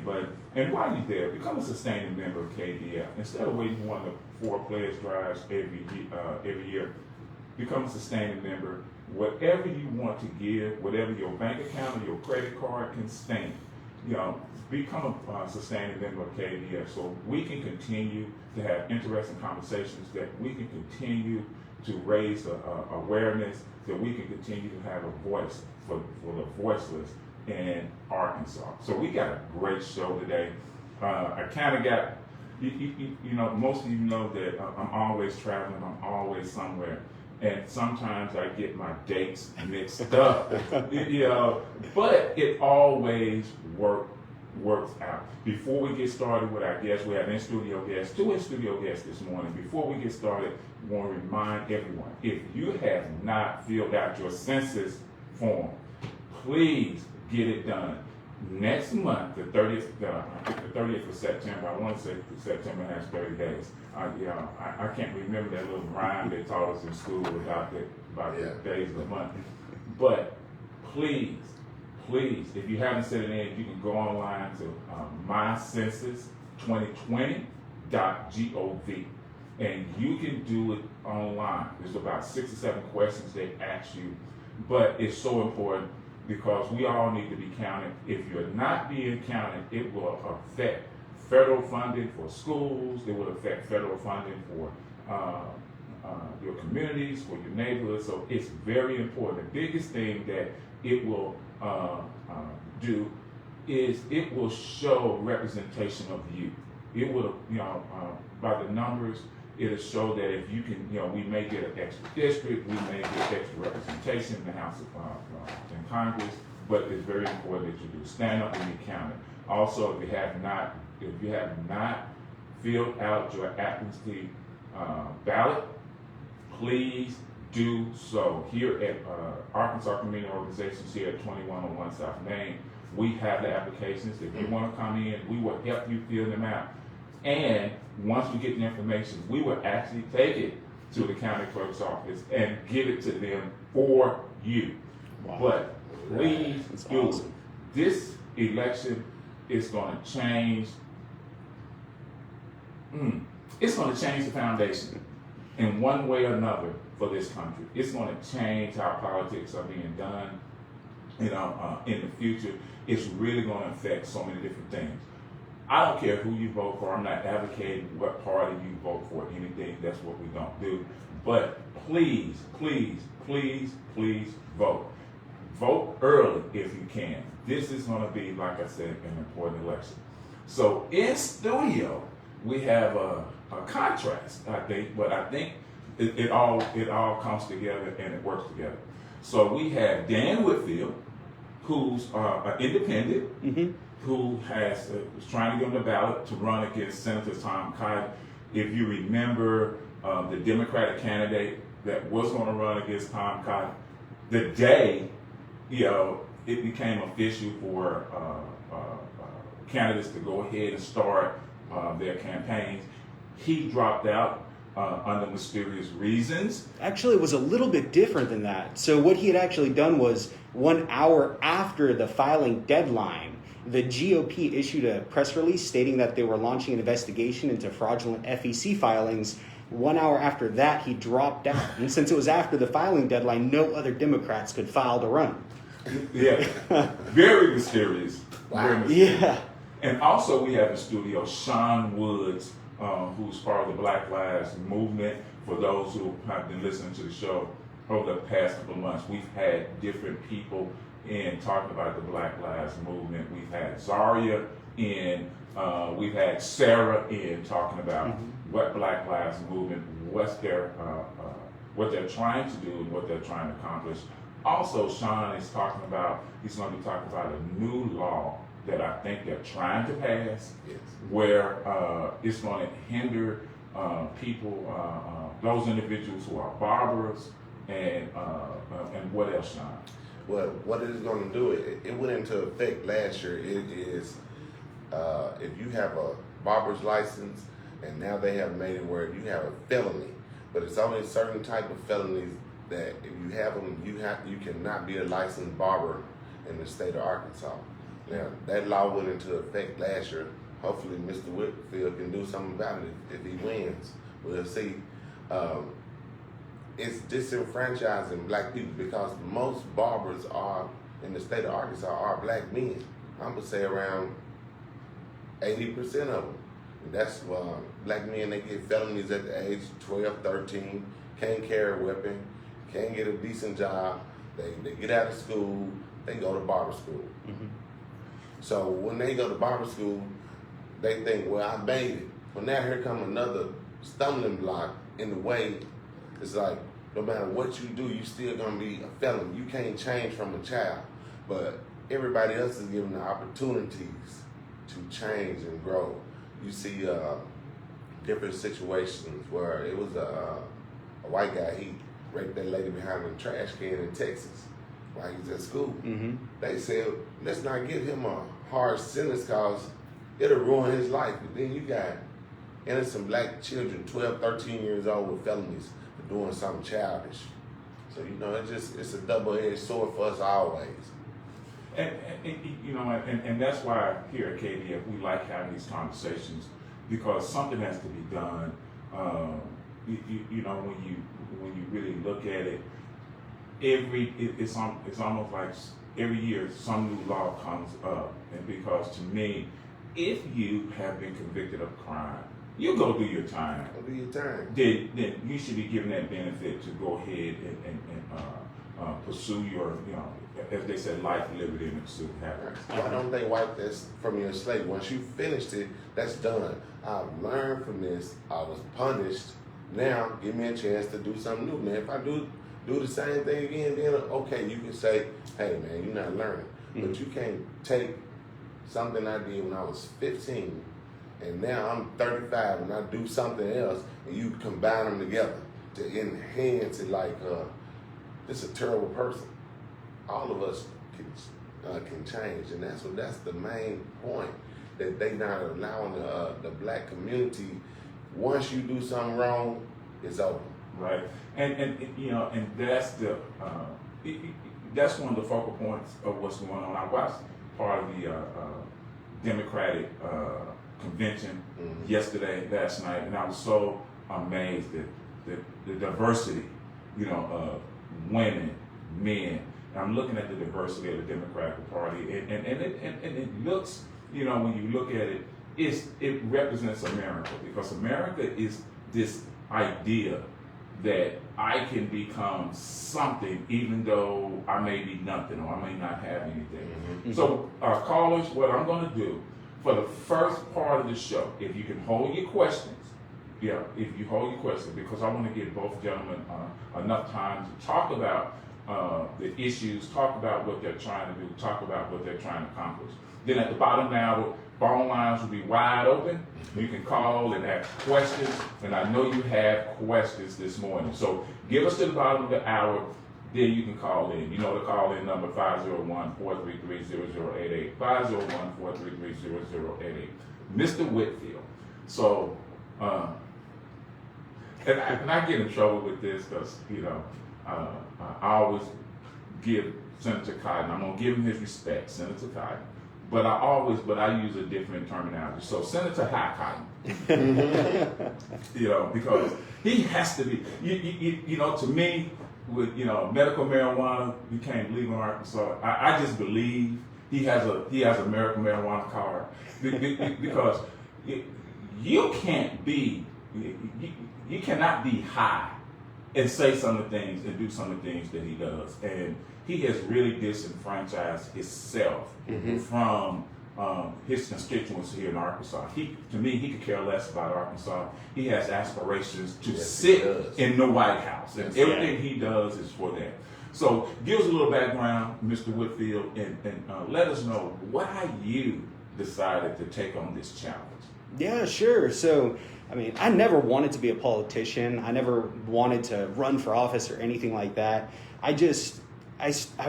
But and while you're there, become a sustaining member of KDF. Instead of waiting for one of the 4 players drives every year, become a sustaining member. Whatever you want to give, whatever your bank account or your credit card can stand, become a sustaining member of KDF so we can continue to have interesting conversations, that we can continue to raise awareness, that we can continue to have a voice for the voiceless in Arkansas. So we got a great show today. I kind of got, most of you know that I'm always traveling, I'm always somewhere. And sometimes I get my dates mixed up, but it always works out. Before we get started with our guests, we have 2 in-studio guests this morning. Before we get started, I want to remind everyone, if you have not filled out your census form, please get it done. Next month, the 30th of September, I want to say September has 30 days. I can't remember that little rhyme they taught us in school about the days of the month. But please, if you haven't set it in, you can go online to mycensus2020.gov, and you can do it online. There's about 6 or 7 questions they ask you, but it's so important because we all need to be counted. If you're not being counted, it will affect federal funding for schools. It will affect federal funding for your communities, for your neighborhoods. So it's very important. The biggest thing that it will do is it will show representation of you. It will, by the numbers, it'll show that if you can, we may get an extra district, we may get extra representation in the House of in Congress, but it's very important that you do stand up and be counted. Also, if you have not filled out your absentee ballot, please do so. Here at Arkansas Community Organizations here at 2101 South Main, we have the applications. If you want to come in, we will help you fill them out. And once we get the information, we will actually take it to the county clerk's office and give it to them for you. Wow. But please do it. This election is going to change. It's going to change the foundation in one way or another for this country. It's going to change how politics are being done. In the future, it's really going to affect so many different things. I don't care who you vote for. I'm not advocating what party you vote for, anything. That's what we don't do. But please, please, please, please vote. Vote early if you can. This is going to be, like I said, an important election. So in studio, we have a contrast, I think, but I think it all comes together and it works together. So we have Dan Whitfield, who's an independent, who is trying to get on the ballot to run against Senator Tom Cotton. If you remember the Democratic candidate that was going to run against Tom Cotton, the day it became official for candidates to go ahead and start their campaigns, he dropped out under mysterious reasons. Actually, it was a little bit different than that. So what he had actually done was 1 hour after the filing deadline, the GOP issued a press release stating that they were launching an investigation into fraudulent FEC filings. 1 hour after that, he dropped out. And since it was after the filing deadline, no other Democrats could file to run. Yeah, very mysterious. Wow. Very mysterious. Yeah. And also we have in studio Sean Woods, who's part of the Black Lives Movement. For those who have been listening to the show over the past couple of months, we've had different people in talking about the Black Lives Movement. We've had Zaria in, we've had Sarah in talking about what Black Lives Movement, what they're trying to do and what they're trying to accomplish. Also, Sean is talking about, he's going to be talking about a new law that I think they're trying to pass, where it's going to hinder people, those individuals who are barbers, and what else, Sean? Well, what it is going to do, it went into effect last year. It is, if you have a barber's license, and now they have made it where you have a felony, but it's only certain type of felonies that if you have them, you cannot be a licensed barber in the state of Arkansas. Now, that law went into effect last year. Hopefully, Mr. Whitfield can do something about it if he wins. We'll see. It's disenfranchising black people because most barbers are in the state of Arkansas are black men. I'm gonna say around 80% of them. And that's black men, they get felonies at the age 12, 13, can't carry a weapon, can't get a decent job. They get out of school, they go to barber school. Mm-hmm. So when they go to barber school, they think, well, I made it. But now here come another stumbling block in the way. It's like, no matter what you do, you still gonna be a felon. You can't change from a child. But everybody else is given the opportunities to change and grow. You see different situations where it was a white guy, he raped that lady behind the trash can in Texas while he was at school. Mm-hmm. They said, let's not give him a hard sentence because it'll ruin his life. But then you got innocent black children, 12, 13 years old with felonies for doing something childish. So, it's a double-edged sword for us always. And that's why here at KDF we like having these conversations because something has to be done. When you really look at it, it's almost like every year some new law comes up, and because to me, if you have been convicted of crime, you go do your time. Go do your time. Then you should be given that benefit to go ahead and pursue your, as they said, life, liberty, and pursuit of happiness. Why don't they wipe this from your slate? Once you finished it, that's done. I've learned from this. I was punished. Now, give me a chance to do something new, man. If I do the same thing again, then okay, you can say, hey, man, you're not learning. Mm-hmm. But you can't take something I did when I was 15, and now I'm 35, and I do something else, and you combine them together to enhance it like it's a terrible person. All of us can change, and that's the main point, that they not allowing the black community. Once you do something wrong, it's over. Right, and that's that's one of the focal points of what's going on. I watched part of the Democratic convention yesterday, last night, and I was so amazed at the diversity, of women, men. And I'm looking at the diversity of the Democratic Party, and it looks, when you look at it, it represents America, because America is this idea that I can become something even though I may be nothing or I may not have anything. Mm-hmm. So, callers, what I'm going to do for the first part of the show, if you can hold your questions, because I want to give both gentlemen enough time to talk about the issues, talk about what they're trying to do, talk about what they're trying to accomplish. Then at the bottom of the hour, phone lines will be wide open. You can call and ask questions, and I know you have questions this morning. So give us to the bottom of the hour, then you can call in. You know the call-in number, 501-433-0088, 501-433-0088. Mr. Whitfield. So, and I get in trouble with this because, I always give Senator Cotton, I'm going to give him his respect, Senator Cotton. But I use a different terminology. So Senator High Cotton, because he has to be, to me, with, medical marijuana became legal in Arkansas, I just believe he has a medical marijuana card, because you cannot be high and say some of the things and do some of the things that he does. And he has really disenfranchised himself from his constituents here in Arkansas. He could care less about Arkansas. He has aspirations to sit in the White House, and everything he does is for that. So give us a little background, Mr. Whitfield, and let us know why you decided to take on this challenge. Yeah, sure. So, I never wanted to be a politician. I never wanted to run for office or anything like that. I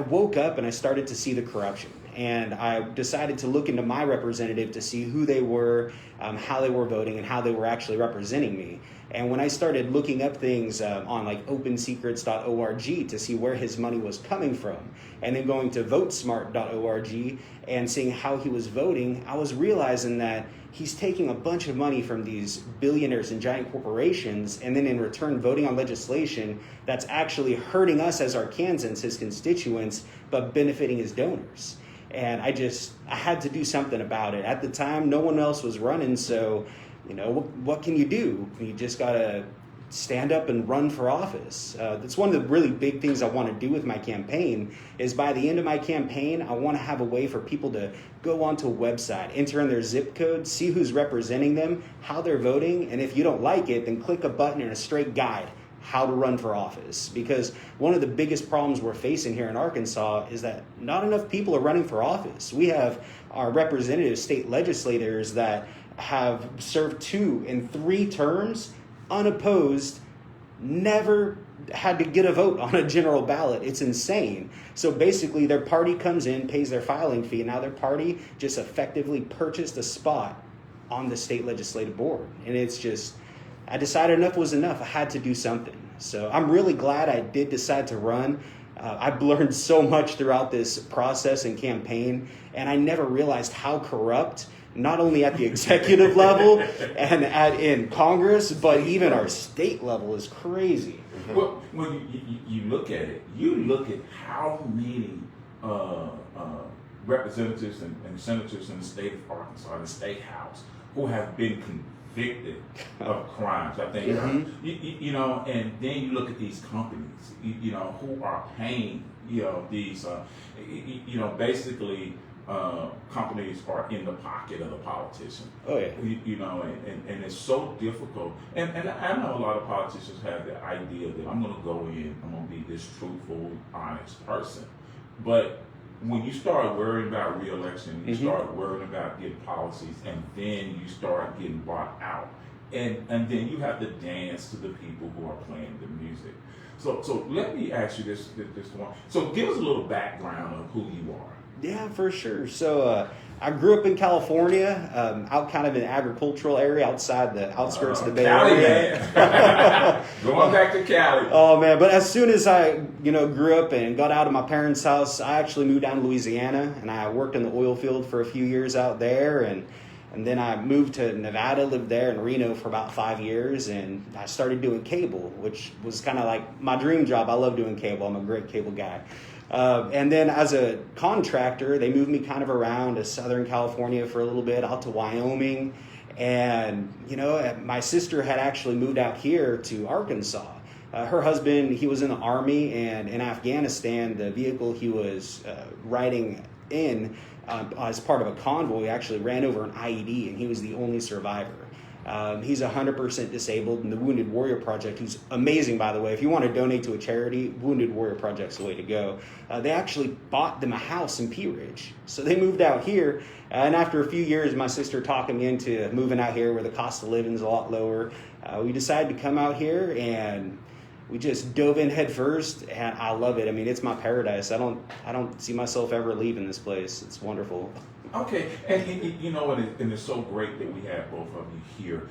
woke up and I started to see the corruption. and I decided to look into my representative to see who they were, how they were voting, and how they were actually representing me. And when I started looking up things on like opensecrets.org to see where his money was coming from, and then going to votesmart.org and seeing how he was voting, I was realizing that he's taking a bunch of money from these billionaires and giant corporations, and then in return voting on legislation that's actually hurting us as Arkansans, his constituents, but benefiting his donors. And I had to do something about it. At the time, no one else was running, so what can you do? You just got to stand up and run for office. That's one of the really big things I want to do with my campaign is by the end of my campaign, I want to have a way for people to go onto a website, enter in their zip code, see who's representing them, how they're voting, and if you don't like it, then click a button and a straight guide how to run for office. Because one of the biggest problems we're facing here in Arkansas is that not enough people are running for office. We have our representative state legislators that have served 2 and 3 terms unopposed, never had to get a vote on a general ballot. It's insane. So basically their party comes in, pays their filing fee, and now their party just effectively purchased a spot on the state legislative board. And it's just, I decided enough was enough. I had to do something. So I'm really glad I did decide to run. I've learned so much throughout this process and campaign, and I never realized how corrupt, not only at the executive level and in Congress, but even our state level is crazy. Well, when you look at it, you look at how many representatives and senators in the state of Arkansas, the state house, who have been convicted of crimes. I think, and then you look at these companies, who are paying, these, basically, companies are in the pocket of the politician. Oh yeah. And it's so difficult. And I know a lot of politicians have the idea that I'm going to go in, I'm going to be this truthful, honest person. But when you start worrying about re-election, you start worrying about getting policies, and then you start getting bought out. And then you have to dance to the people who are playing the music. So let me ask you this one. So give us a little background of who you are. Yeah, for sure. So I grew up in California, out kind of in an agricultural area outside the outskirts of the Bay Area. Man. Going back to Cali. Oh man! But as soon as I, grew up and got out of my parents' house, I actually moved down to Louisiana, and I worked in the oil field for a few years out there, and then I moved to Nevada, lived there in Reno for about 5 years, and I started doing cable, which was kind of like my dream job. I love doing cable. I'm a great cable guy. And then as a contractor, they moved me kind of around to Southern California for a little bit, out to Wyoming. And, my sister had actually moved out here to Arkansas. Her husband, he was in the Army, and in Afghanistan, the vehicle he was riding in as part of a convoy actually ran over an IED, and he was the only survivor. He's 100% disabled, and the Wounded Warrior Project, who's amazing, by the way. If you want to donate to a charity, Wounded Warrior Project's the way to go. They actually bought them a house in Pea Ridge. So they moved out here, and after a few years, my sister talking me into moving out here where the cost of living is a lot lower. We decided to come out here, and we just dove in head first, and I love it. I mean, it's my paradise. I don't see myself ever leaving this place. It's wonderful. Okay, and you know what? And it's so great that we have both of you here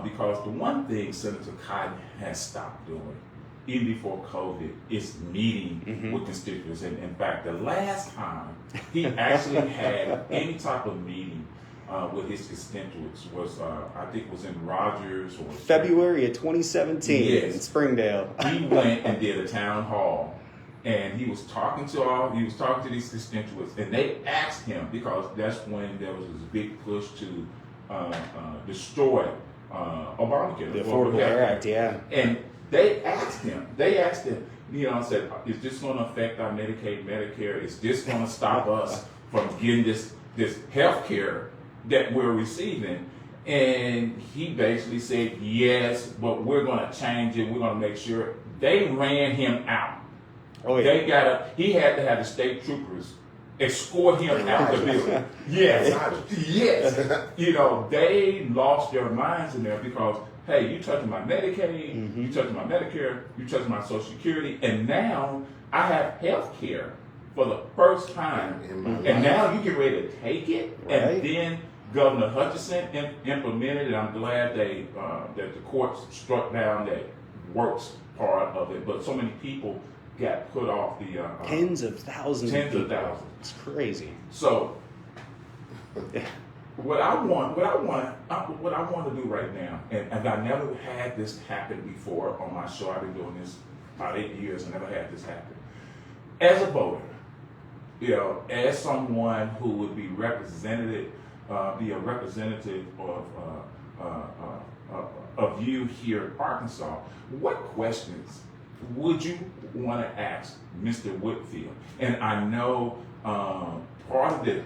because the one thing Senator Cotton has stopped doing, even before COVID, is meeting with constituents. And in fact, the last time he actually had any type of meeting with his constituents was, I think, was in Rogers or February of 2017 in Springdale. He went and did a town hall. And he was talking to these constituents, and they asked him, because that's when there was this big push to destroy Obamacare. The Affordable Care Act, yeah. And they asked him, said, is this going to affect our Medicaid, Medicare? Is this going to stop us from getting this health care that we're receiving? And he basically said, yes, but we're going to change it. We're going to make sure. They ran him out. Oh, yeah. He had to have the state troopers escort him out the building. Yes. They lost their minds in there because, hey, you touching my Medicaid, you touching my Medicare, you touching my Social Security, and now I have health care for the first time. And now you get ready to take it, Right. and then Governor Hutchinson implemented it. I'm glad that the courts struck down that works part of it, but so many people got put off the Tens of thousands. tens of of people. thousands. It's crazy. So what I want to do right now, and I never had this happen before on my show. I've been doing this about 8 years. I never had this happen. As a voter, as someone who would be be a representative of you here in Arkansas, what questions would you want to ask Mr. Whitfield? And I know part of the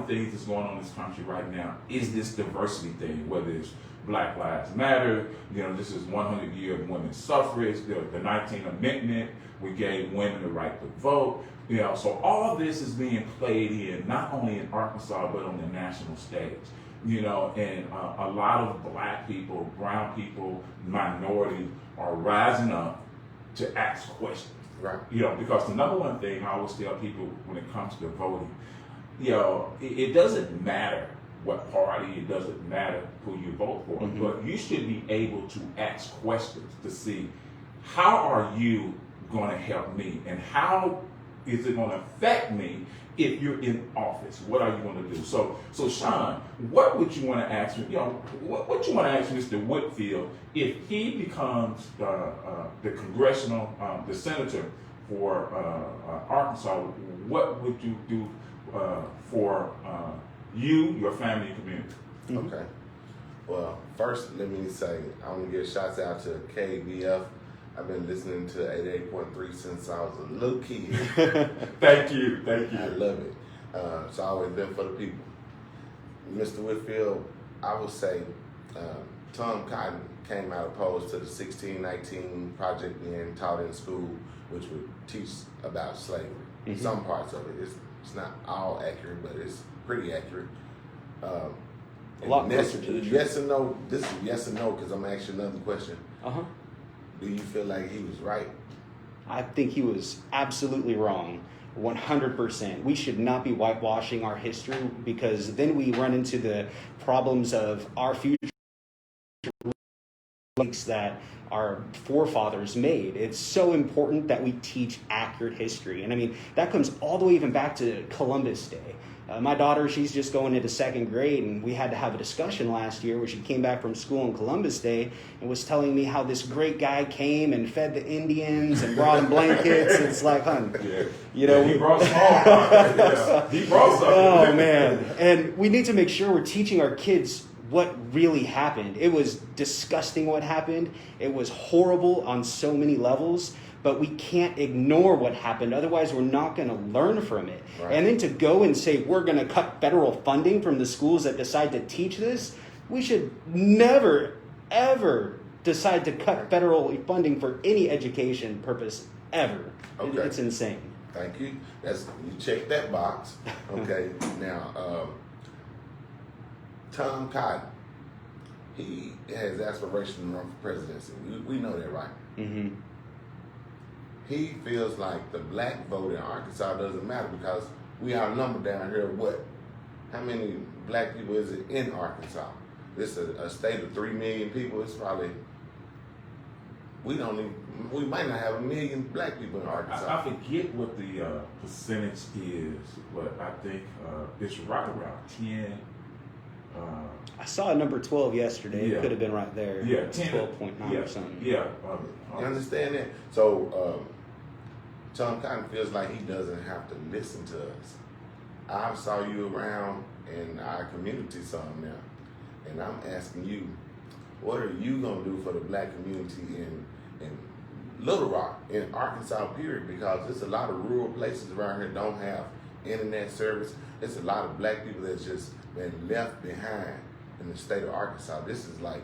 things that's going on in this country right now is this diversity thing, whether it's Black Lives Matter, this is 100 years of women's suffrage, the 19th Amendment, we gave women the right to vote. So all this is being played in, not only in Arkansas, but on the national stage. And a lot of Black people, brown people, minorities are rising up to ask questions. Right. Because the number one thing I always tell people when it comes to voting, it doesn't matter what party, it doesn't matter who you vote for, Mm-hmm. but you should be able to ask questions to see how are you going to help me, and how is it going to affect me if you're in office? What are you going to do? So Sean, what would you want to ask me? What you want to ask Mr. Whitfield if he becomes the congressional, the senator for Arkansas? What would you do for you, your family, and community? Mm-hmm. Okay. Well, first, let me say, I want to give shouts out to Kabf. I've been listening to 88.3 since I was a little kid. Thank you. I love it. It's always been for the people. Mr. Whitfield, I would say Tom Cotton came out opposed to the 1619 project being taught in school, which would teach about slavery. Mm-hmm. Some parts of it. It's not all accurate, but it's pretty accurate. A lot closer to the truth. Yes and no. This is yes and no, because I'm asking another question. Uh-huh. Do you feel like he was right? I think he was absolutely wrong. 100%. We should not be whitewashing our history, because then we run into the problems of our future mistakes that our forefathers made. It's so important that we teach accurate history. And I mean, that comes all the way even back to Columbus Day. My daughter, she's just going into second grade, and we had to have a discussion last year where she came back from school on Columbus Day and was telling me how this great guy came and fed the Indians and brought them blankets. It's like, He brought small. He brought something. Oh, man. And we need to make sure we're teaching our kids what really happened. It was disgusting what happened. It was horrible on so many levels. But we can't ignore what happened. Otherwise, we're not going to learn from it. Right. And then to go and say we're going to cut federal funding from the schools that decide to teach this, we should never, ever decide to cut federal funding for any education purpose ever. Okay. It's insane. Thank you. You check that box. Okay. Now, Tom Cotton, he has aspirations to run for presidency. We know that, right? Mm-hmm. He feels like the Black vote in Arkansas doesn't matter because we outnumbered down here. What? How many Black people is it in Arkansas? This is a state of 3 million people. It's probably we might not have 1 million Black people in Arkansas. I forget what the percentage is, but I think it's right around 10. I saw number 12 yesterday. Yeah. It could have been right there. Yeah, 12.9 or something. Yeah. You understand that? So Tom Cotton feels like he doesn't have to listen to us. I saw you around in our community some now, and I'm asking you, what are you gonna do for the Black community in Little Rock, in Arkansas, period? Because there's a lot of rural places around here don't have internet service. There's a lot of Black people that's just been left behind in the state of Arkansas. This is like,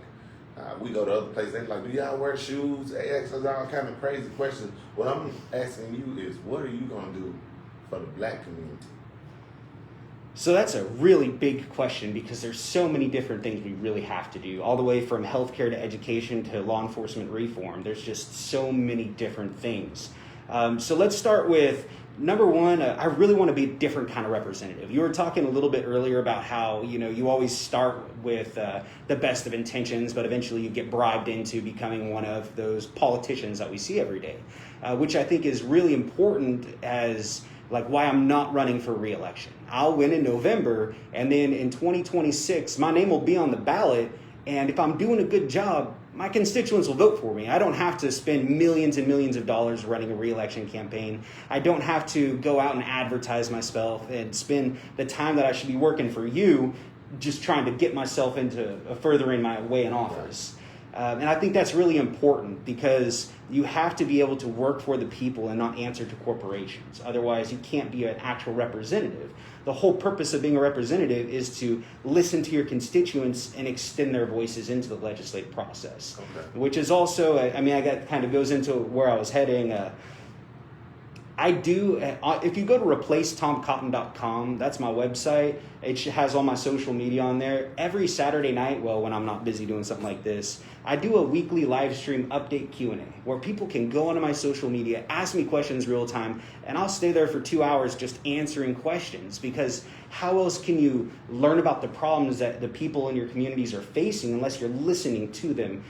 we go to other places, they're like, do y'all wear shoes? They ask us all kind of crazy questions. What I'm asking you is, what are you gonna do for the Black community? So that's a really big question, because there's so many different things we really have to do, all the way from healthcare to education to law enforcement reform. There's just so many different things. So let's start with Number one, I really want to be a different kind of representative. You were talking a little bit earlier about how, you always start with the best of intentions, but eventually you get bribed into becoming one of those politicians that we see every day, which I think is really important as like why I'm not running for re-election. I'll win in November, and then in 2026, my name will be on the ballot, and if I'm doing a good job, my constituents will vote for me. I don't have to spend millions and millions of dollars running a re-election campaign. I don't have to go out and advertise myself and spend the time that I should be working for you just trying to get myself into furthering my way in office. And I think that's really important because you have to be able to work for the people and not answer to corporations. Otherwise, you can't be an actual representative. The whole purpose of being a representative is to listen to your constituents and extend their voices into the legislative process, which is also, that kind of goes into where I was heading. If you go to replacetomcotton.com, that's my website. It has all my social media on there. Every Saturday night, when I'm not busy doing something like this, I do a weekly live stream update Q&A where people can go onto my social media, ask me questions real time, and I'll stay there for 2 hours just answering questions, because how else can you learn about the problems that the people in your communities are facing unless you're listening to them,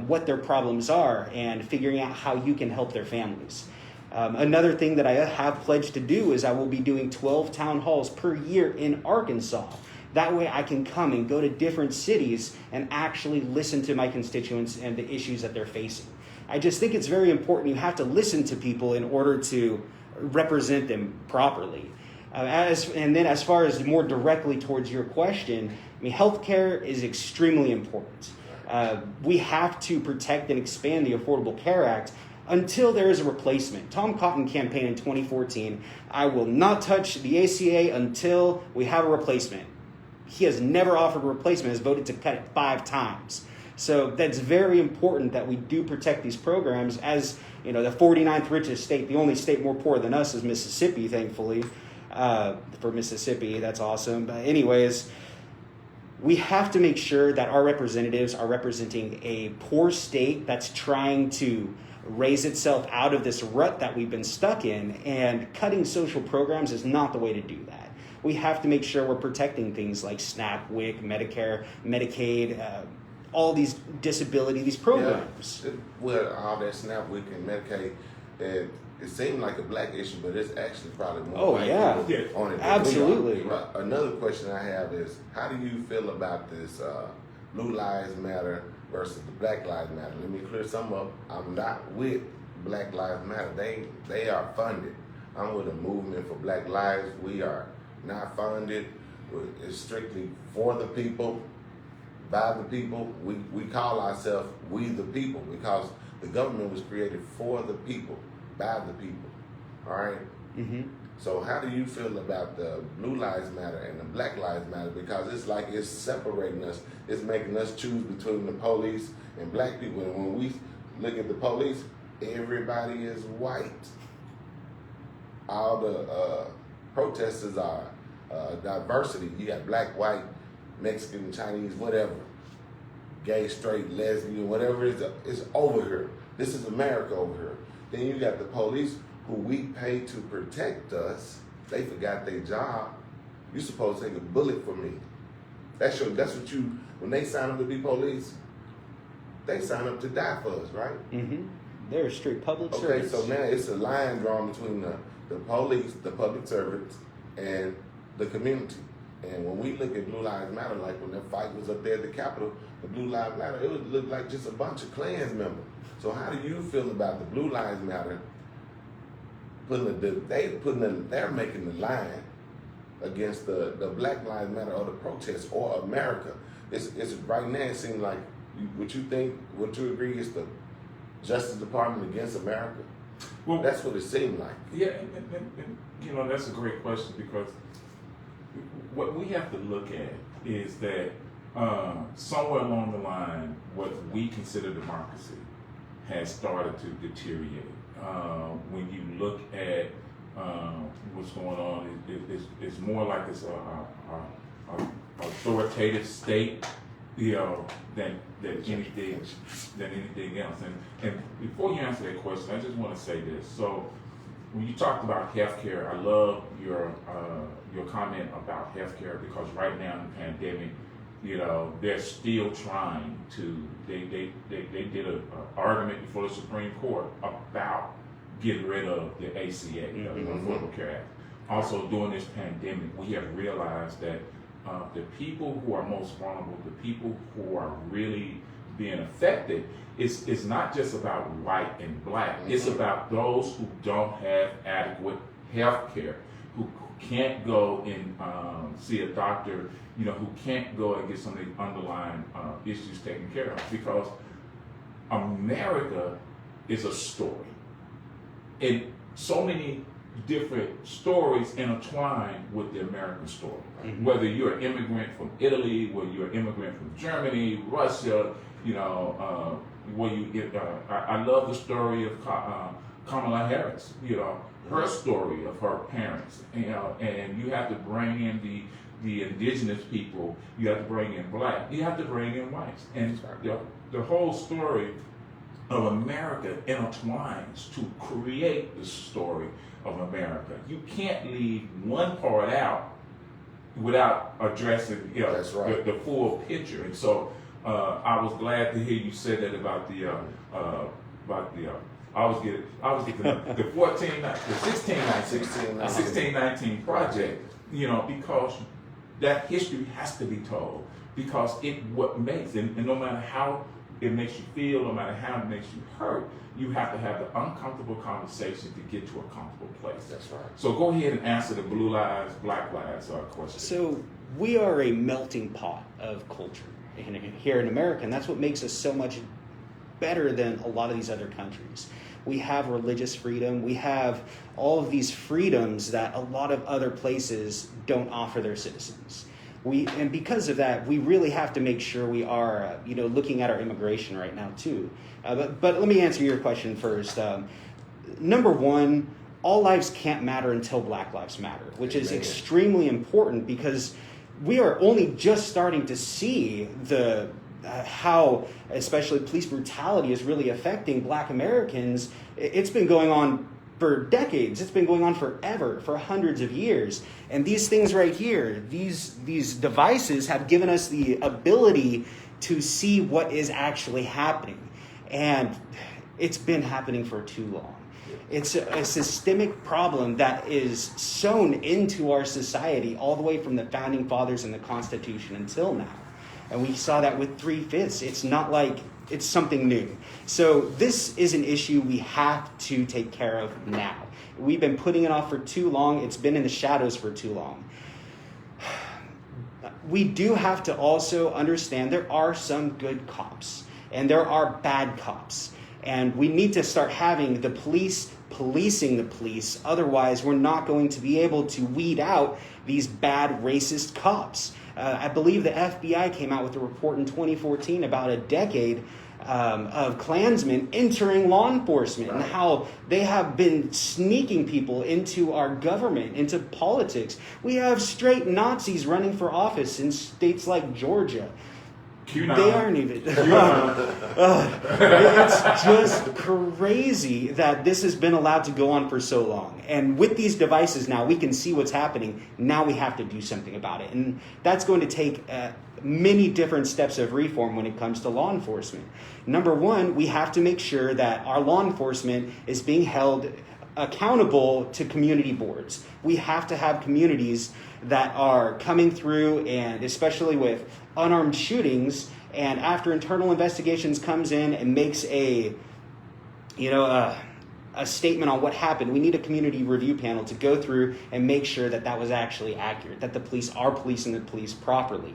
what their problems are, and figuring out how you can help their families. Another thing that I have pledged to do is I will be doing 12 town halls per year in Arkansas. That way I can come and go to different cities and actually listen to my constituents and the issues that they're facing. I just think it's very important. You have to listen to people in order to represent them properly. And then as far as more directly towards your question, healthcare is extremely important. We have to protect and expand the Affordable Care Act until there is a replacement. Tom Cotton campaign in 2014, I will not touch the ACA until we have a replacement. He has never offered a replacement, has voted to cut it 5 times. So that's very important that we do protect these programs. As the 49th richest state, the only state more poor than us is Mississippi, thankfully. For Mississippi, that's awesome. But anyways, we have to make sure that our representatives are representing a poor state that's trying to raise itself out of this rut that we've been stuck in, and cutting social programs is not the way to do that. We have to make sure we're protecting things like SNAP, WIC, Medicare, Medicaid, all these disability, these programs. Yeah. All that SNAP, WIC, and Medicaid, it seemed like a black issue, but it's actually probably more people on it. Absolutely. Another question I have is, how do you feel about this Blue Lives Matter versus the Black Lives Matter? Let me clear some up. I'm not with Black Lives Matter. They are funded. I'm with a movement for Black Lives. We are not funded. It's strictly for the people, by the people. We call ourselves We the People because the government was created for the people, by the people. All right? Mm-hmm. So how do you feel about the Blue Lives Matter and the Black Lives Matter? Because it's like it's separating us. It's making us choose between the police and black people. And when we look at the police, everybody is white. All the protesters are diversity. You got black, white, Mexican, Chinese, whatever. Gay, straight, lesbian, whatever it is, it's over here. This is America over here. Then you got the police who we pay to protect us. They forgot their job. You're supposed to take a bullet for me. That's what you, when they sign up to be police, they sign up to die for us, right? Mm-hmm. They're strict public service. service. So now it's a line drawn between the police, the public servants, and the community. And when we look at Blue Lives Matter, like when that fight was up there at the Capitol, the Blue Lives Matter, it would look like just a bunch of Klans members. So how do you feel about the Blue Lives Matter? They're making the line against the Black Lives Matter or the protests or America. It's right now. It seems like would you agree? It's the Justice Department against America. Well, that's what it seemed like. Yeah, and that's a great question, because what we have to look at is that somewhere along the line, what we consider democracy has started to deteriorate. When you look at what's going on, it's more like it's a authoritative state, than anything else. And before you answer that question, I just want to say this. So when you talked about healthcare, I love your comment about healthcare, because right now in the pandemic, they're still trying to. They did an argument before the Supreme Court about getting rid of the ACA, the Affordable Care Act. Also, during this pandemic, we have realized that the people who are most vulnerable, the people who are really being affected, it's not just about white and black. It's about those who don't have adequate health care, who can't go and see a doctor, who can't go and get some of the underlying issues taken care of. Because America is a story. And so many different stories intertwined with the American story. Whether you're an immigrant from Italy, whether you're an immigrant from Germany, Russia, I love the story of Kamala Harris, her story of her parents, and you have to bring in the indigenous people, you have to bring in black, you have to bring in whites, and the whole story of America intertwines to create the story of America. You can't leave one part out without addressing That's right. the full picture. And so I was glad to hear you say that about the I was getting the 1619 project, because that history has to be told, because what makes and no matter how it makes you feel, no matter how it makes you hurt, you have to have the uncomfortable conversation to get to a comfortable place. That's right. So go ahead and answer the blue lives, black lives question. So we are a melting pot of culture here in America, and that's what makes us so much better than a lot of these other countries. We have religious freedom. We have all of these freedoms that a lot of other places don't offer their citizens. And because of that, we really have to make sure we are, looking at our immigration right now too. But let me answer your question first. Number one, all lives can't matter until Black Lives Matter, which is extremely important, because we are only just starting to see how especially police brutality is really affecting Black Americans. It's been going on for decades. It's been going on forever, for hundreds of years. And these things right here, these devices have given us the ability to see what is actually happening. And it's been happening for too long. It's a systemic problem that is sewn into our society all the way from the founding fathers and the Constitution until now. And we saw that with 3/5. It's not like it's something new. So this is an issue we have to take care of now. We've been putting it off for too long. It's been in the shadows for too long. We do have to also understand there are some good cops and there are bad cops. And we need to start having the police policing the police. Otherwise, we're not going to be able to weed out these bad racist cops. I believe the FBI came out with a report in 2014 about a decade of Klansmen entering law enforcement and how they have been sneaking people into our government, into politics. We have straight Nazis running for office in states like Georgia. Q9. They aren't even. It's just crazy that this has been allowed to go on for so long. And with these devices now, we can see what's happening. Now we have to do something about it. And that's going to take many different steps of reform when it comes to law enforcement. Number one, we have to make sure that our law enforcement is being held accountable to community boards. We have to have communities that are coming through, and especially with unarmed shootings, and after internal investigations comes in and makes a statement on what happened, we need a community review panel to go through and make sure that that was actually accurate, that the police are policing the police properly.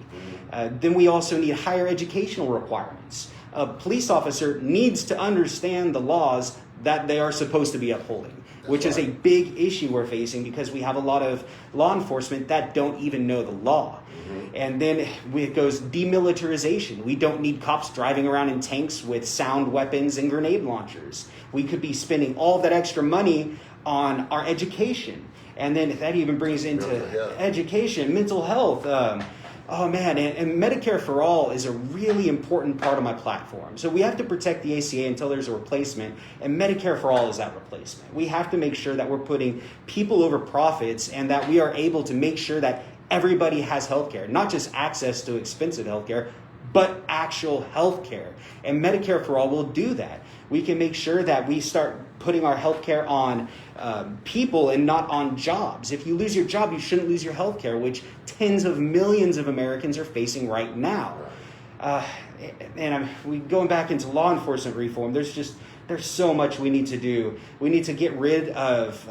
Then we also need higher educational requirements. A police officer needs to understand the laws that they are supposed to be upholding, which is a big issue we're facing because we have a lot of law enforcement that don't even know the law. And then it goes demilitarization. We don't need cops driving around in tanks with sound weapons and grenade launchers. We could be spending all that extra money on our education. And then that even brings into education, mental health. Oh man, and Medicare for All is a really important part of my platform. So we have to protect the ACA until there's a replacement, and Medicare for All is that replacement. We have to make sure that we're putting people over profits and that we are able to make sure that everybody has health care, not just access to expensive health care, but actual health care. And Medicare for All will do that. We can make sure that we start putting our health care on people and not on jobs. If you lose your job, you shouldn't lose your health care, which tens of millions of Americans are facing right now. We going back into law enforcement reform, there's so much we need to do. We need to get rid of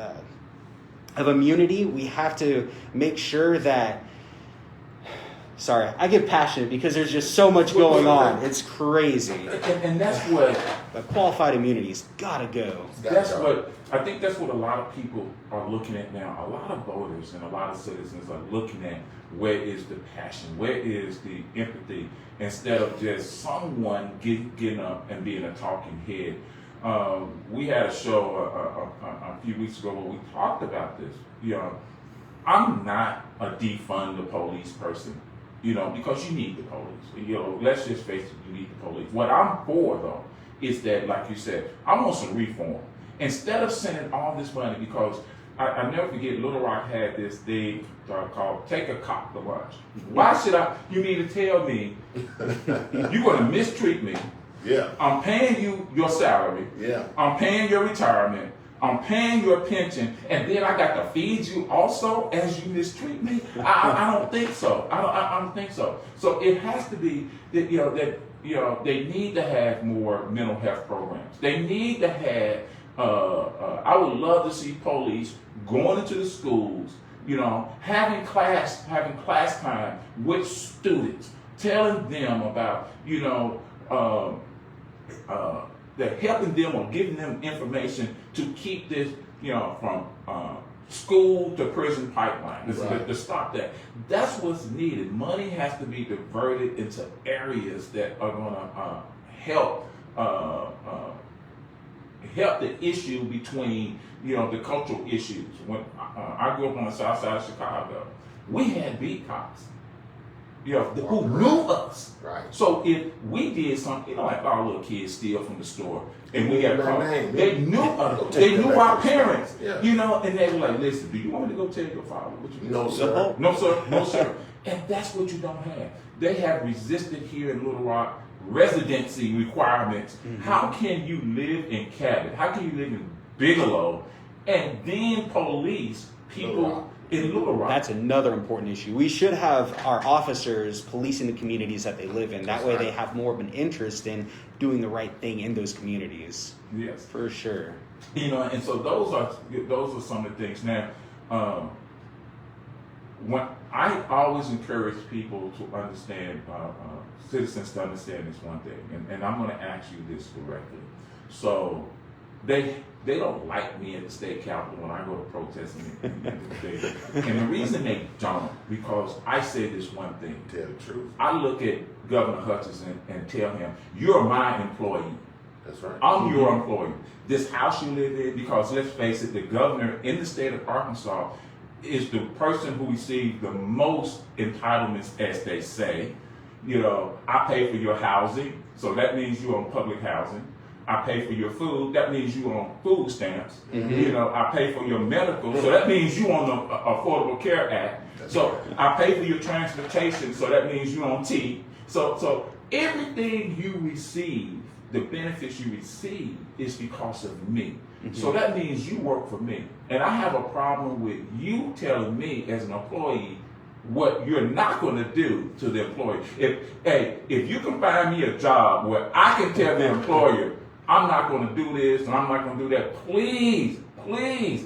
immunity. We have to make sure that... Sorry, I get passionate because there's just so much going on. It's crazy. And that's what... But qualified immunity's gotta go. I think that's what a lot of people are looking at now. A lot of voters and a lot of citizens are looking at where is the passion, where is the empathy, instead of just someone getting up and being a talking head. We had a show a few weeks ago where we talked about this. I'm not a defund the police person. Because you need the police. Let's just face it, you need the police. What I'm for, though, is that, like you said, I want some reform. Instead of sending all this money, because I never forget, Little Rock had this thing called Take a Cop to Lunch. Why should you mean to tell me you're going to mistreat me? Yeah. I'm paying you your salary. Yeah. I'm paying your retirement. I'm paying your pension, and then I got to feed you also as you mistreat me. I don't think so. I don't think so. So it has to be that they need to have more mental health programs. They need to have. I would love to see police going into the schools, having class time with students, telling them about they're helping them or giving them information to keep this, from school to prison pipeline, to stop that. That's what's needed. Money has to be diverted into areas that are going to help the issue between, the cultural issues. When I grew up on the south side of Chicago, we had beat cops. Who knew us. Right. So if we did something, like our little kids steal from the store and we got caught, they knew us. They knew our parents. Yeah. And they were like, listen, do you want me to go tell your father what you did? No, sir. No, sir. No, sir. And that's what you don't have. They have resisted here in Little Rock residency requirements. Mm-hmm. How can you live in Kabf? How can you live in Bigelow and then police people in Little Rock? That's another important issue. We should have our officers policing the communities that they live in. That way they have more of an interest in doing the right thing in those communities. Yes. For sure. And so those are some of the things. Now, when I always encourage people to understand, citizens to understand this one thing, and I'm going to ask you this directly. So they don't like me at the state capitol when I go to protesting and the reason they don't, because I say this one thing. Tell the truth. I look at Governor Hutchinson and tell him, you're my employee. That's right. I'm your employee. This house you live in, because let's face it, the governor in the state of Arkansas is the person who receives the most entitlements, as they say. I pay for your housing, so that means you're on public housing. I pay for your food, that means you're on food stamps. Mm-hmm. I pay for your medical, so that means you're on the Affordable Care Act. So I pay for your transportation, so that means you're on T. So everything you receive, the benefits you receive, is because of me. Mm-hmm. So that means you work for me. And I have a problem with you telling me as an employee what you're not going to do to the employee. If you can find me a job where I can tell the employer, I'm not going to do this and I'm not going to do that, please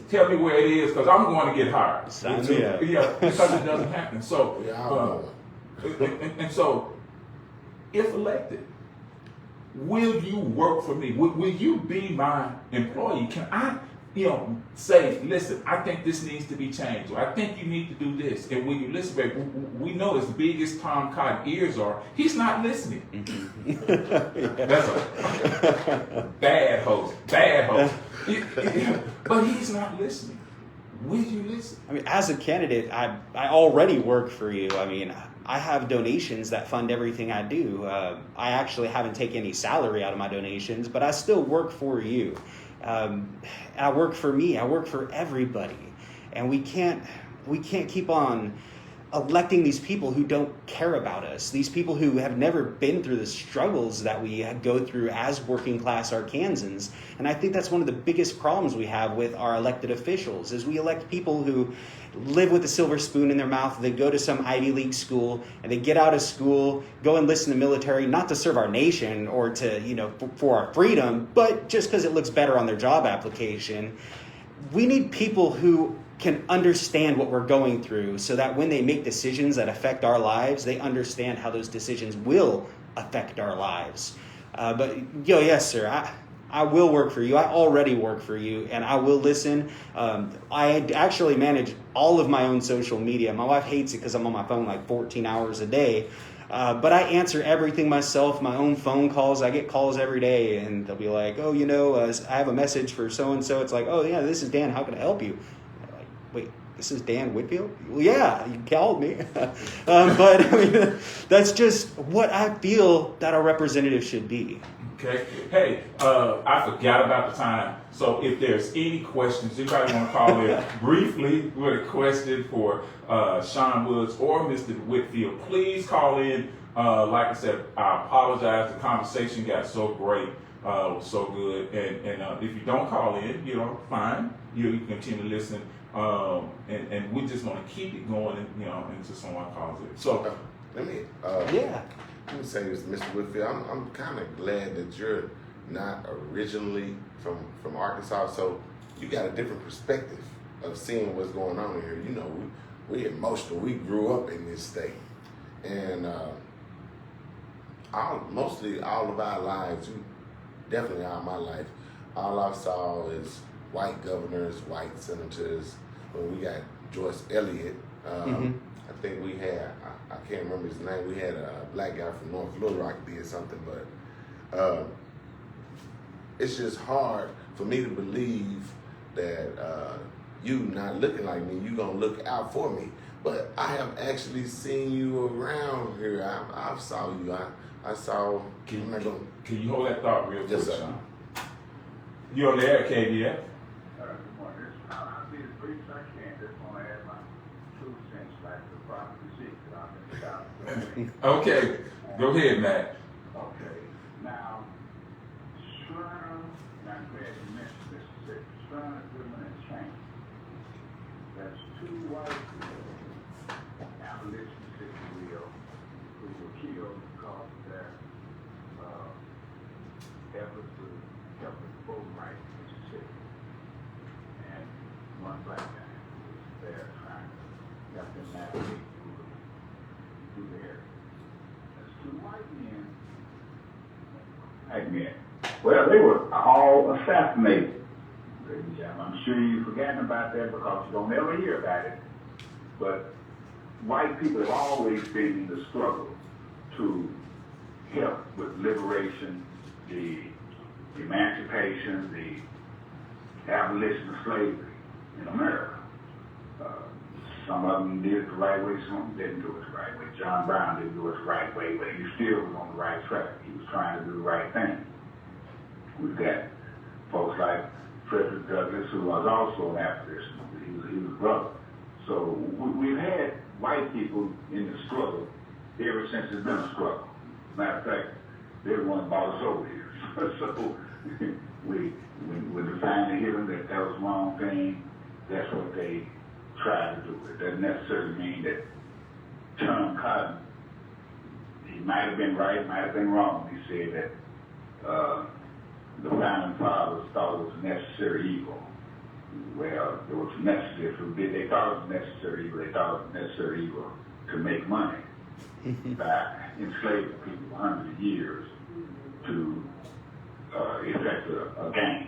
tell me where it is, because I'm going to get hired. Because it doesn't happen. So, and so, if elected, will you work for me? Will you be my employee? Can I, say, listen, I think this needs to be changed, or I think you need to do this. And when you listen, baby, we know as big as Tom Cotton ears are, he's not listening. That's a bad host. But he's not listening. Will you listen? I mean, as a candidate, I already work for you. I mean, I have donations that fund everything I do. I actually haven't taken any salary out of my donations, but I still work for you. I work for me. I work for everybody. And we can't keep on electing these people who don't care about us, these people who have never been through the struggles that we go through as working class Arkansans. And I think that's one of the biggest problems we have with our elected officials, is we elect people who live with a silver spoon in their mouth. They go to some Ivy League school, and they get out of school, go enlist in the military, not to serve our nation or to, for our freedom, but just because it looks better on their job application. We need people who can understand what we're going through, so that when they make decisions that affect our lives, they understand how those decisions will affect our lives. Yes, sir, I will work for you. I already work for you, and I will listen. I actually manage all of my own social media. My wife hates it because I'm on my phone like 14 hours a day. But I answer everything myself, my own phone calls. I get calls every day, and they'll be like, I have a message for so-and-so. It's like, oh, yeah, this is Dan. How can I help you? I'm like, wait, this is Dan Whitfield? Well, yeah, you called me. But that's just what I feel that our representative should be. Okay. Hey, I forgot about the time. So if there's any questions, anybody want to call in briefly with a question for Sean Woods or Mr. Whitfield, please call in. Like I said, I apologize. The conversation got so great, so good. And if you don't call in, fine. You can continue to listen. And we're just going to keep it going, until someone calls it. So let me say this, Mr. Whitfield. I'm kind of glad that you're not originally from Arkansas, so you got a different perspective of seeing what's going on here. We emotional. We grew up in this state, and mostly all of our lives, definitely all my life, all I saw is white governors, white senators. When we got Joyce Elliott, I think we had, I can't remember his name, we had a black guy from North Little Rock did something, but it's just hard for me to believe that you not looking like me, you gonna look out for me. But I have actually seen you around here. I saw you. I saw. Can you hold that thought real quick, Yes, sir. Sean? You're on the air, KBF. I'll be as brief as I can. Just want to add my 2 cents back to the property seat that I'm in the Okay, go ahead, Matt. Okay, now, Shrine, I'm glad you mentioned Mississippi. Shrine is women and change. That's 2 white abolitionists, if you will, who were killed because of their efforts to help the voting rights in Mississippi. And one black guy who was there trying to help them navigate through the area. There's 2 white men. White men. Well, they were all assassinated. Ladies and gentlemen, I'm sure you've forgotten about that because you don't ever hear about it. But white people have always been in the struggle to help with liberation, the emancipation, the abolition of slavery in America. Some of them did it the right way, some of them didn't do it the right way. John Brown didn't do it the right way, but he still was on the right track. He was trying to do the right thing. We've got folks like Frederick Douglass, who was also an abolitionist. He was a brother. So we've had white people in the struggle ever since it's been a struggle. Matter of fact, they're the ones brought us over here. So we defined to hear that was the wrong thing. That's what they tried to do. It doesn't necessarily mean that Tom Cotton, he might have been right, might have been wrong. He said that the founding fathers thought it was a necessary evil. Well, it was necessary. They thought it was necessary evil. They thought it was necessary evil to make money by enslaving people for hundreds of years to effect a gain.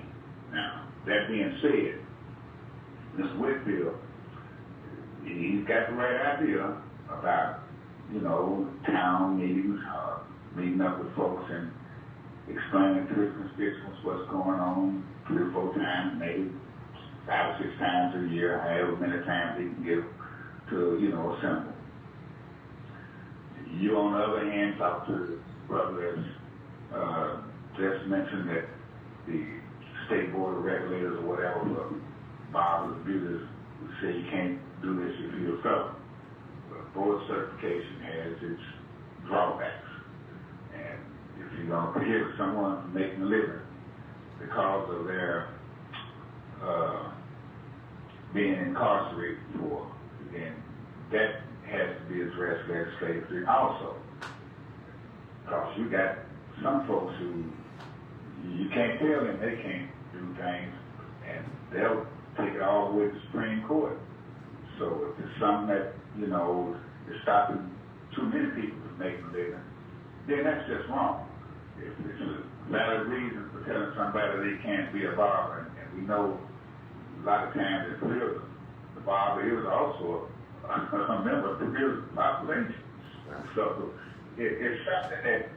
Now, that being said, Mr. Whitfield, he's got the right idea about, town meetings, meeting up with folks and explaining to his constituents what's going on 3 or 4 times, maybe 5 or 6 times a year, however many times he can get to, assemble. You, on the other hand, talk to the brother that's just mentioned that the state board of regulators or whatever for barbers and beauties would say you can't do this if you're a felon. But board certification has its drawbacks. And if you're going to prohibit someone from making a living because of their being incarcerated for, then that has to be addressed legislatively also. Because you got some folks who you can't tell them they can't do things, and they'll take it all the way to the Supreme Court. So if it's something that, you know, is stopping too many people from making a living, then that's just wrong. If it's a valid reason for telling somebody they can't be a barber, and we know a lot of times in prison, the barber is also a member of the prison population. So it's something that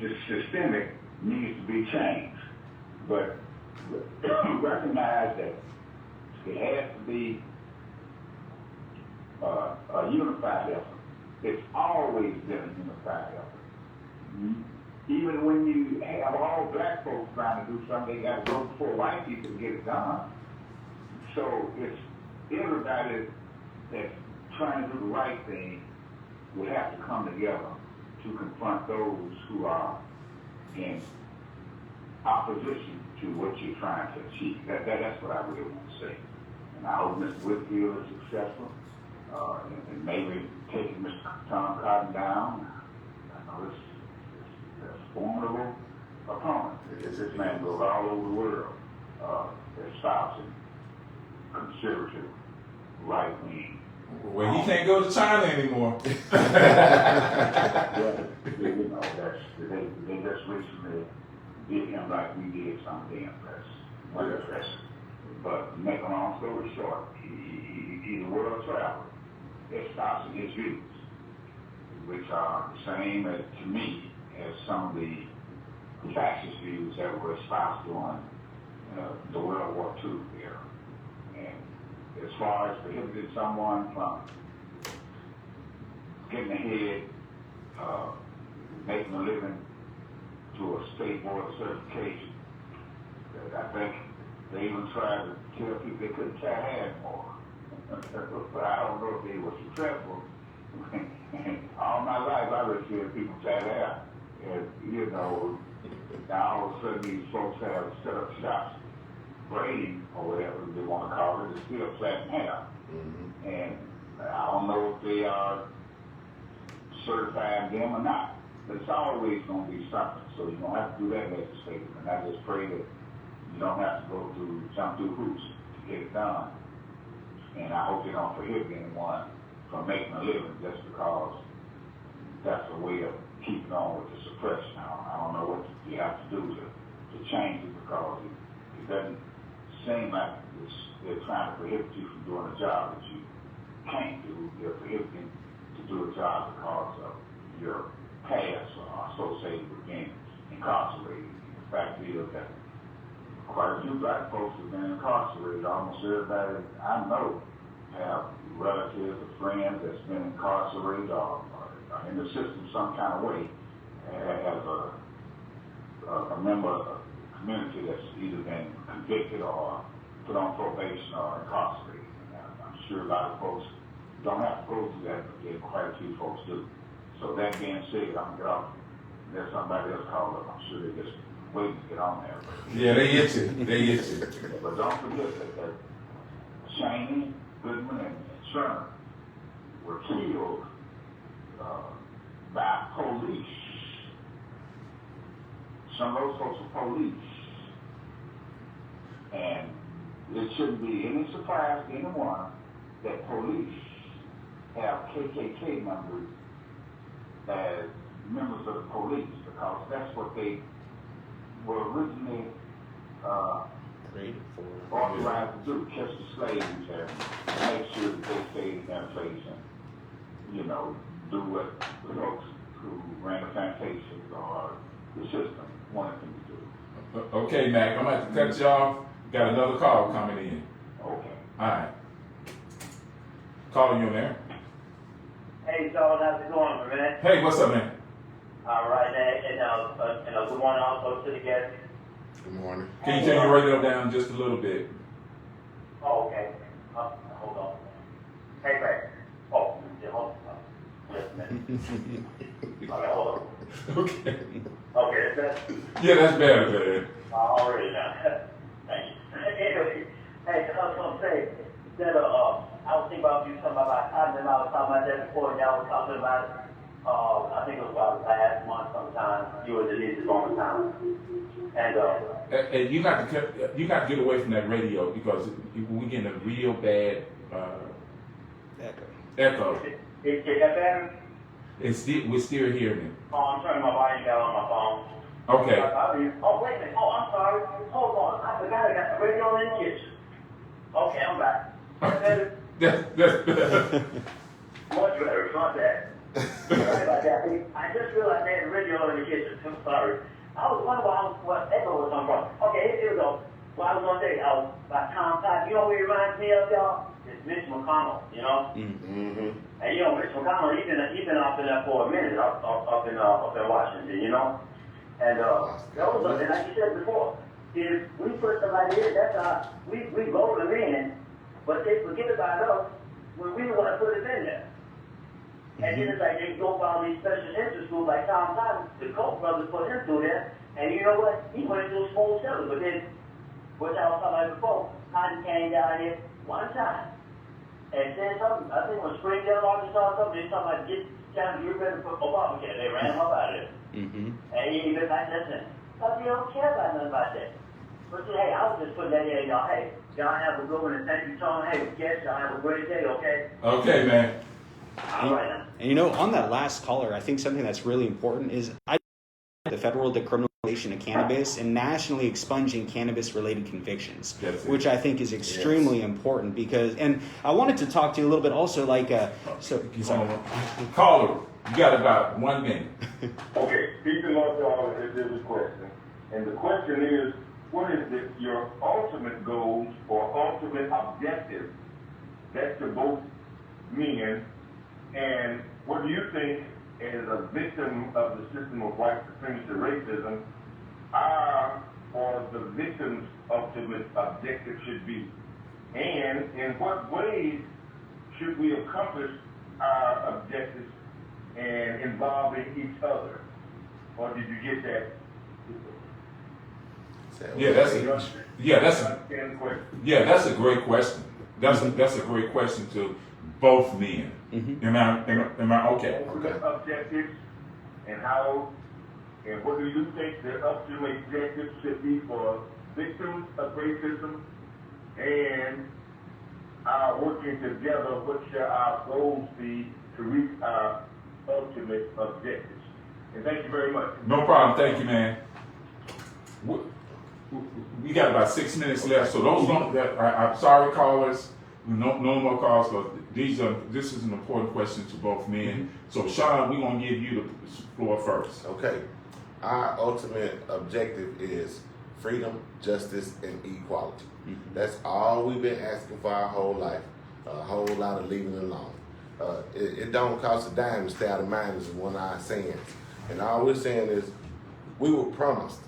is systemic, needs to be changed. But recognize that it has to be a unified effort. It's always been a unified effort. Even when you have all black folks trying to do something, they got to go before white people to get it done. So it's everybody that's trying to do the right thing will have to come together to confront those who are in opposition to what you're trying to achieve. That's what I really want to say. And I hope Mr. Whitfield is successful, and maybe taking Mr. Tom Cotton down. I know it's a formidable opponent. This man goes all over the world, espousing conservative, right-wing. Well, he can't go to China anymore. Yeah, you know, they just recently did him like we did some damn press. But to make a long story short, he's a world traveler, espousing his views, which are the same to me as some of the fascist views that were espoused during the World War II era. And as far as prohibiting someone from getting ahead, making a living to a state board certification, I think they even tried to tell people they couldn't tie hair anymore. But I don't know if they were successful. All my life I would hear people tie hair. And, you know, now all of a sudden these folks have set up shops, braiding or whatever they want to call it, it's still flat hair. Mm-hmm. And I don't know if they are certifying them or not. But it's always going to be something. So you don't have to do that legislative. And I just pray that you don't have to go through, jump through hoops to get it done. And I hope they don't prohibit anyone from making a living just because that's a way of keeping on with the suppression. I don't know what you have to do to change it, because it doesn't seem like they're trying to prohibit you from doing a job that you can't do. They're prohibiting to do a job because of your past or associated with being incarcerated. The fact is that quite a few black folks have been incarcerated. Almost everybody I know have relatives or friends that's been incarcerated or in the system some kind of way as a member of a community that's either been convicted or put on probation or incarcerated. And I'm sure a lot of folks don't have to go through that, but there quite a few folks do. So that being said, I'm going to get off. There's somebody else called up. I'm sure they're just waiting to get on there. Yeah, they get you. They get you. But don't forget that Cheney, Goodman, and Sherman were killed by police. Some of those folks are police. And it shouldn't be any surprise to anyone that police have KKK members as members of the police, because that's what they were originally authorized to do, catch the slaves and make sure that they stayed in their place and, you know, do what the folks who ran the plantations or the system wanted them to do. Okay, Mac, I'm going to have to cut you off. Got another call coming in. Okay. All right. Calling you on there. Hey, Hey, Charles, how's it going, man? Hey, what's up, man? All right, and good morning also to the guests. Good morning. Can you turn your radio down just a little bit? Oh, okay. Hold on. Hey, Ray. Oh, yeah, hold on. Just a minute. Okay, hold on. Okay. Okay, is that Yeah, that's better, man. already now? Thank you. Anyway, hey, I was gonna say that I was thinking about you talking about cotton, and I was talking about that before, and y'all was talking about I think it was about last month sometime. You were Denise's on the time, and And you got to get away from that radio because we're getting a real bad echo. Is that better? We're still hearing it. Oh, I'm turning my volume down on my phone. Okay. Oh, wait a minute. Oh, I'm sorry. Hold on. I forgot I got the radio in the kitchen. Okay, I'm back. That's better. Much better. It's not that. Sorry about that. I just realized I had the radio in the kitchen. I'm sorry. I was wondering what echo was coming from. Okay, here we go. Well, I was going to say, about Tom Todd. You know what he reminds me of, y'all? It's Mitch McConnell, you know? Mm-hmm. And you know, Mitch McConnell, he's been up in there for a minute, up in Washington, you know? And those are, and like you said before, if we put somebody in, that's how we vote them in, but they forget about us when we want to put it in there. And then it's like they go for all these special interest schools like Tom Cotton, the Koch brothers put him through there, and you know what? He went into a small cellar, but then, which I was talking about before, Cotton came down here one time and said something. I think it was Springdale, Arkansas, or something. They talking about trying to get ready for Obamacare. They ran him up out of there. Mm-hmm. And he even back there saying, but they don't care about nothing about that. But hey, I was just putting that in, y'all. Hey, y'all have a good one, and thank you, Tom. Hey, yes, y'all have a great day, okay? Okay, man. All right, now. And on that last caller, I think something that's really important is the federal decriminalization of cannabis and nationally expunging cannabis-related convictions, which I think is extremely important because, and I wanted to talk to you a little bit also Caller, you got about 1 minute. Okay, peace and love to all. There's a question. And the question is, what is your ultimate goals or ultimate objective? That's to both men. And what do you think, as a victim of the system of white supremacy racism, or the victim's ultimate objective should be? And in what ways should we accomplish our objectives and involving each other? Or did you get that? That's a great question. That's a great question to both men. Mm-hmm. Am I okay? Objectives and how and what do you think the ultimate objective should be for victims of racism and working together? What should our goals be to reach our ultimate objectives? And thank you very much. No problem. Thank you, man. We got about 6 minutes left, so I'm sorry, callers. No more calls, because this is an important question to both men. So, Sean, we're gonna give you the floor first. Okay. Our ultimate objective is freedom, justice, and equality. Mm-hmm. That's all we've been asking for our whole life. A whole lot of leaving it alone. It don't cost a dime to stay out of mind, is one of our sayings. And all we're saying is, we were promised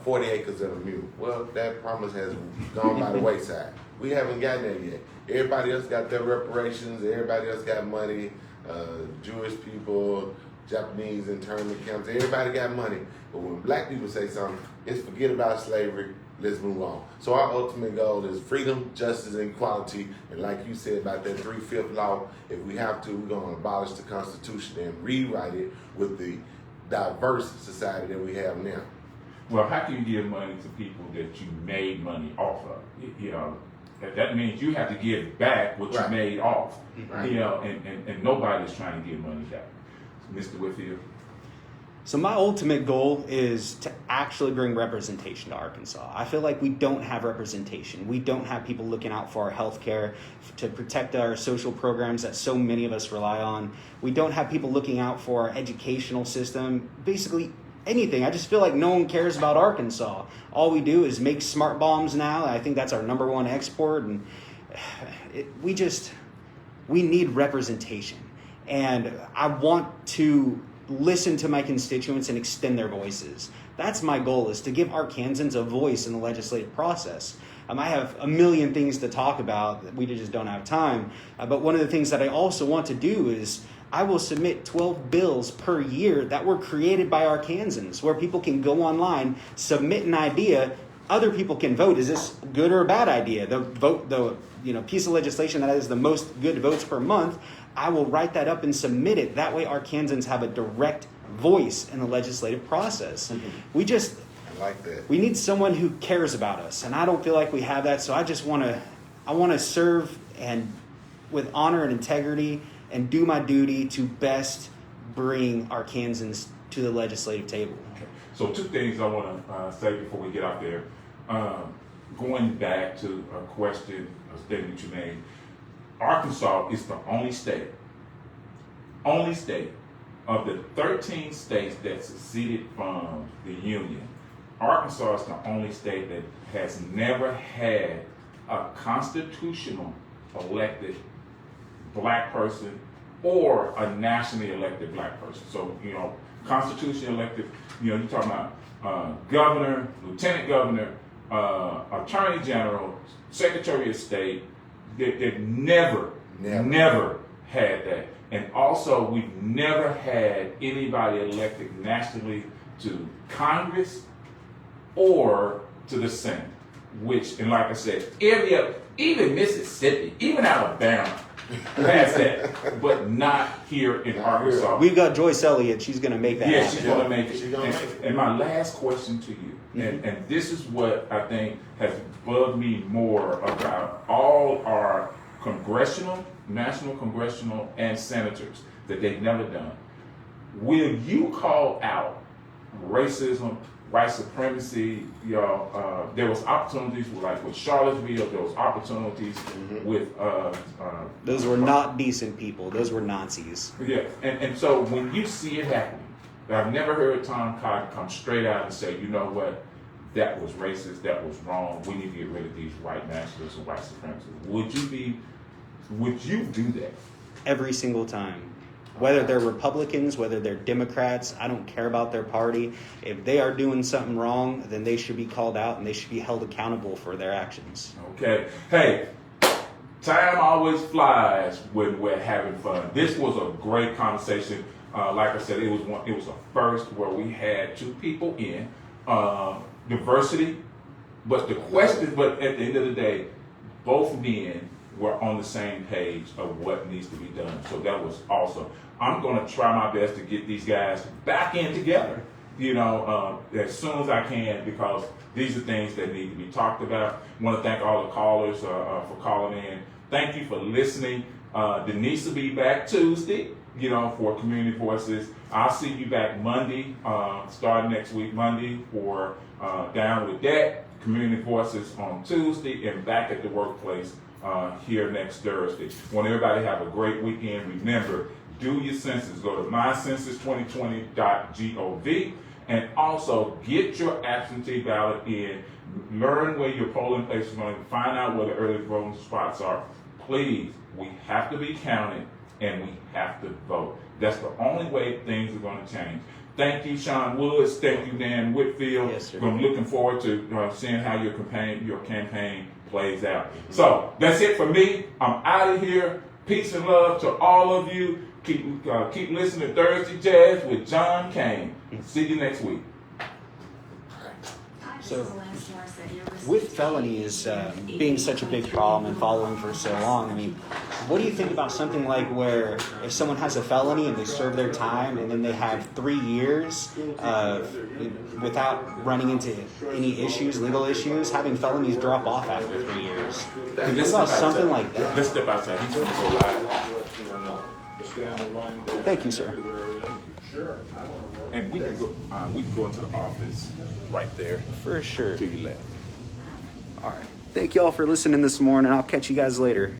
40 acres and a mule. Well, that promise has gone by the wayside. We haven't gotten there yet. Everybody else got their reparations. Everybody else got money. Jewish people, Japanese internment camps. Everybody got money. But when black people say something, it's forget about slavery. Let's move on. So our ultimate goal is freedom, justice, and equality. And like you said about that 3/5 law, if we have to, we're going to abolish the Constitution and rewrite it with the diverse society that we have now. Well, how can you give money to people that you made money off of? You know, that means you have to give back what you made off. Right. You know, and nobody's trying to give money back. Mr. Whitfield? So my ultimate goal is to actually bring representation to Arkansas. I feel like we don't have representation. We don't have people looking out for our health care, to protect our social programs that so many of us rely on. We don't have people looking out for our educational system. Basically, anything. I just feel like no one cares about Arkansas. All we do is make smart bombs now. I think that's our number one export. And we need representation. And I want to listen to my constituents and extend their voices. That's my goal, is to give Arkansans a voice in the legislative process. I have a million things to talk about. We just don't have time. But one of the things that I also want to do is I will submit 12 bills per year that were created by Arkansans, where people can go online, submit an idea, other people can vote. Is this a good or a bad idea? The piece of legislation that has the most good votes per month, I will write that up and submit it. That way Arkansans have a direct voice in the legislative process. I like that. We need someone who cares about us, and I don't feel like we have that. So I just want to serve and with honor and integrity and do my duty to best bring Arkansans to the legislative table. Okay. So 2 things I want to say before we get out there. Going back to a question, a statement you made, Arkansas is the only state of the 13 states that seceded from the Union. Arkansas is the only state that has never had a constitutional elected black person or a nationally elected black person. So, constitutionally elected, you're talking about governor, lieutenant governor, attorney general, secretary of state. They've never had that. And also, we've never had anybody elected nationally to Congress or to the Senate, and like I said, even Mississippi, even Alabama has that, but not here in Arkansas. We've got Joyce Elliott. She's going to make that happen. She's going to make it. And my last question to you, and this is what I think has bugged me more about all our national congressional, and senators, that they've never done. Will you call out racism, white supremacy? There was opportunities with Charlottesville. There was opportunities with. Those were not decent people. Those were Nazis. Yeah, and so when you see it happening, I've never heard Tom Cotton come straight out and say, you know what, that was racist, that was wrong. We need to get rid of these white nationalists and white supremacists. Would you do that? Every single time. Whether they're Republicans, whether they're Democrats, I don't care about their party. If they are doing something wrong, then they should be called out and they should be held accountable for their actions. Okay. Hey, time always flies when we're having fun. This was a great conversation. Like I said, it was a first where we had 2 people in diversity, but at the end of the day, both men were on the same page of what needs to be done. So that was awesome. I'm going to try my best to get these guys back in together, as soon as I can, because these are things that need to be talked about. I want to thank all the callers for calling in. Thank you for listening. Denise will be back Tuesday, for Community Voices. I'll see you back Monday, starting next week, Monday, for Down with That, Community Voices on Tuesday, and back at the workplace here next Thursday. Want everybody to have a great weekend. Remember, do your census. Go to mycensus2020.gov and also get your absentee ballot in. Learn where your polling place is going. Find out where the early voting spots are. Please, we have to be counted and we have to vote. That's the only way things are going to change. Thank you, Sean Woods. Thank you, Dan Whitfield. Yes, sir. I'm looking forward to seeing how your campaign plays out. So that's it for me. I'm out of here. Peace and love to all of you. Keep listening to Thursday Jazz with John Kane. See you next week. So, with felonies being such a big problem and following for so long, what do you think about something like where if someone has a felony and they serve their time and then they have 3 years without running into any legal issues, having felonies drop off after 3 years? Think about something like that. Let's step outside. He's going to go live. Thank you, sir. And we can go into the office right there. For sure. To your left. All right. Thank you all for listening this morning. I'll catch you guys later.